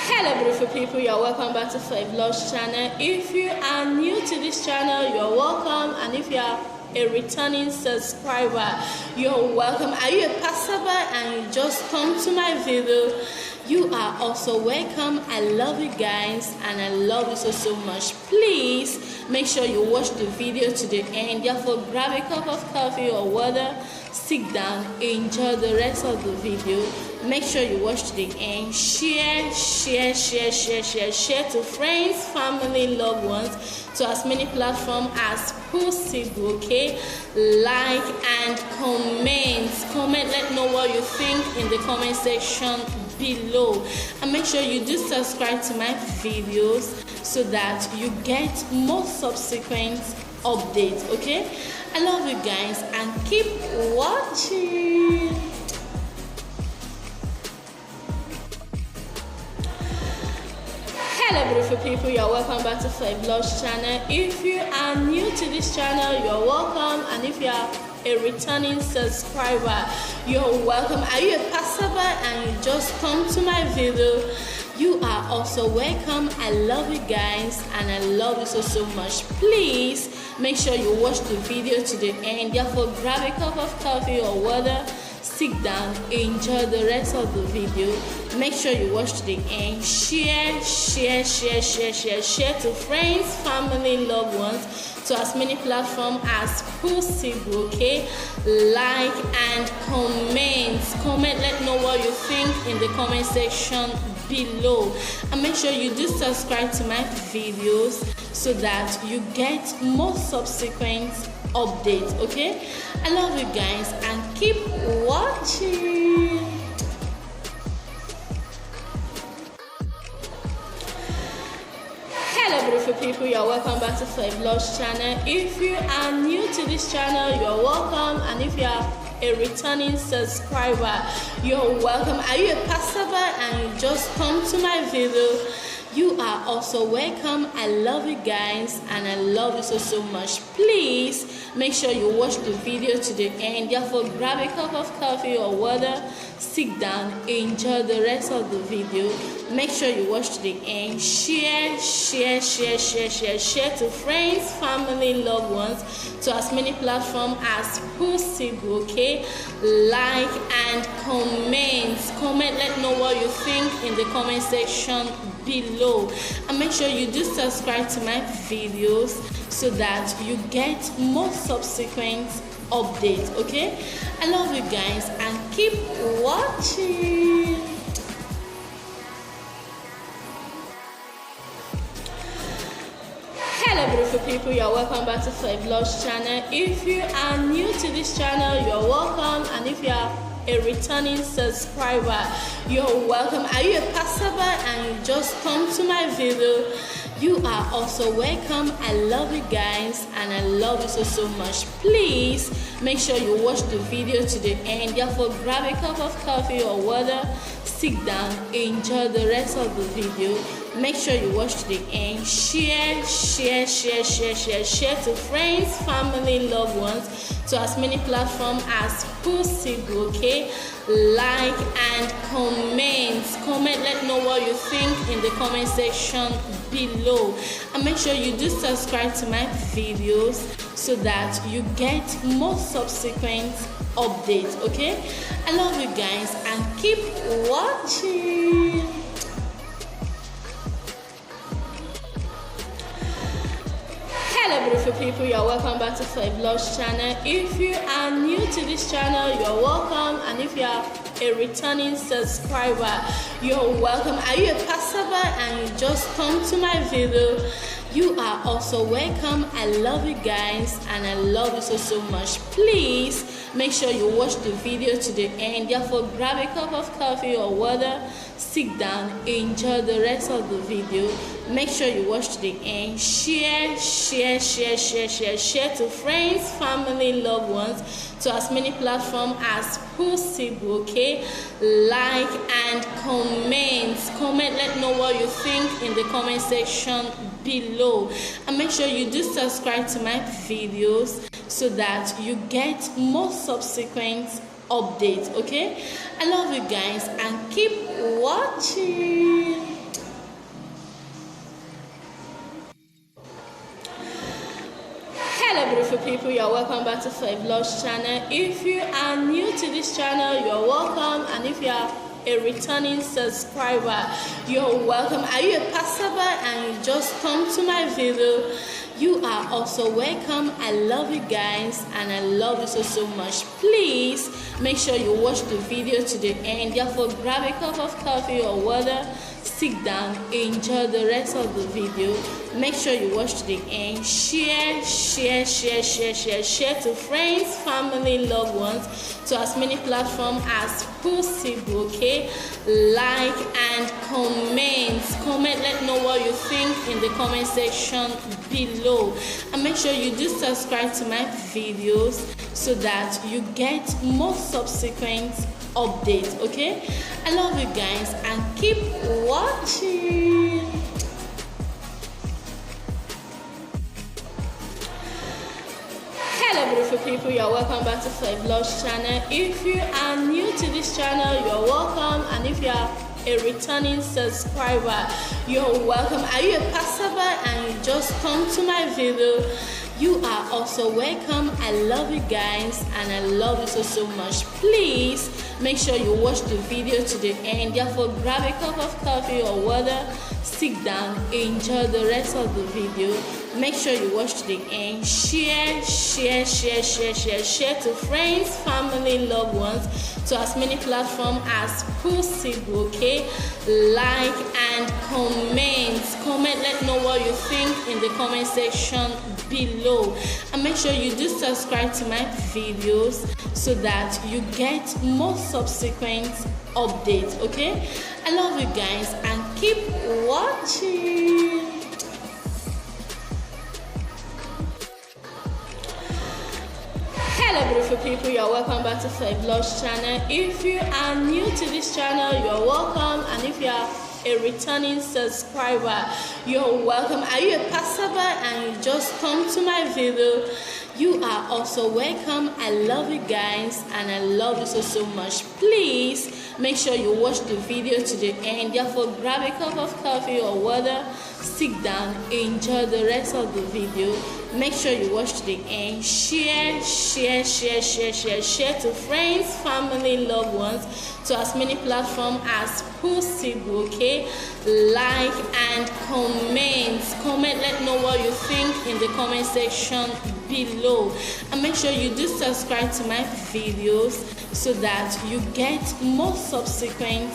Hello beautiful people, you're welcome back to Fave Lush channel. If you are new to this channel, you're welcome, and if you are a returning subscriber, you're welcome. Are you a passerby and you just come to my video? You are also welcome. I love you guys and I love you so much. Please make sure you watch the video to the end. Therefore, grab a cup of coffee or water, sit down, enjoy the rest of the video. Make sure you watch to the end. Share to friends, family, loved ones, to as many platforms as possible. Okay, like and comment, let know what you think in the comment section below, and make sure you do subscribe to my videos so that you get more subsequent updates. Okay, I love you guys and keep watching. Hello beautiful people, you're welcome back to Fave Lush channel. If you are new to this channel, you're welcome, and if you are a returning subscriber, you're welcome. Are you a passerby and you just come to my video? You are also welcome. I love you guys and I love you so much. Please make sure you watch the video to the end. Therefore, grab a cup of coffee or water, sit down, enjoy the rest of the video. Make sure you watch to the end. Share to friends, family, loved ones, to as many platforms as possible. Okay, like and comment, let know what you think in the comment section below, and make sure you do subscribe to my videos so that you get more subsequent updates. Okay, I love you guys and keep watching. Hello beautiful people, you're welcome back to Fave Lush channel. If you are new to this channel, you're welcome, and if you are a returning subscriber, you're welcome. Are you a passerby and you just come to my video? You are also welcome. I love you guys and I love you so much. Please make sure you watch the video to the end. Therefore, grab a cup of coffee or water, sit down, enjoy the rest of the video. Make sure you watch to the end. Share to friends, family, loved ones, to as many platforms as possible. Okay, like and comment, let know what you think in the comment section below, and make sure you do subscribe to my videos so that you get more subsequent updates. Okay, I love you guys and keep watching. Hello beautiful people, you're welcome back to Fave Lush channel. If you are new to this channel, you're welcome, and if you are a returning subscriber, you're welcome. Are you a passerby and you just come to my video? You are also welcome. I love you guys and I love you so much. Please make sure you watch the video to the end. Therefore, grab a cup of coffee or water, sit down, enjoy the rest of the video. Make sure you watch to the end. Share to friends, family, loved ones, to as many platforms as possible. Okay, like and comment, let know what you think in the comment section below, and make sure you do subscribe to my videos so that you get more subsequent updates. Okay, I love you guys and keep watching. Hello beautiful people, you're welcome back to Fave Lush channel. If you are new to this channel, you're welcome, and if you are a returning subscriber, you're welcome. Are you a passerby and you just come to my video? You are also welcome. I love you guys and I love you so much. Please make sure you watch the video to the end. Therefore, grab a cup of coffee or water, sit down, enjoy the rest of the video. Make sure you watch to the end. Share to friends, family, loved ones, to as many platforms as possible. Okay, like and comment, let know what you think in the comment section below, and make sure you do subscribe to my videos so that you get more subsequent updates. Okay, I love you guys and keep watching. people, you're welcome back to Fave Lush channel. If you are new to this channel, you're welcome, and if you are a returning subscriber, you're welcome. Are you a passerby and you just come to my video? You are also welcome. I love you guys and I love you so much. Please make sure you watch the video to the end. Therefore, grab a cup of coffee or water, sit down, enjoy the rest of the video. Make sure you watch to the end. Share to friends, family, loved ones, to as many platforms as possible. Okay, like and comment. Let know what you think in the comment section below, and make sure you do subscribe to my videos so that you get more subsequent updates. Okay, I love you guys and keep watching. Hello beautiful people, you're welcome back to Fave Lush channel. If you are new to this channel, you're welcome, and if you are a returning subscriber, you're welcome. Are you a passerby and you just come to my video? You are also welcome. I love you guys and I love you so much. Please make sure you watch the video to the end. Therefore, grab a cup of coffee or water, sit down, enjoy the rest of the video. Make sure you watch to the end. Share to friends, family, loved ones, to as many platforms as possible. Okay, like and comment. Let know what you think in the comment section below, and make sure you do subscribe to my videos so that you get more subsequent updates. Okay, I love you guys and keep watching. Hello beautiful people, you're welcome back to Fave Lush channel. If you are new to this channel, you're welcome, and if you are a returning subscriber, you're welcome. Are you a passerby and you just come to my video? You are also welcome. I love you guys and I love you so much. Please make sure you watch the video to the end. Therefore, grab a cup of coffee or water, sit down, enjoy the rest of the video. Make sure you watch to the end. Share to friends, family, loved ones, to as many platforms as possible. Okay, like and comment. Let know what you think in the comment section below, and make sure you do subscribe to my videos so that you get more subsequent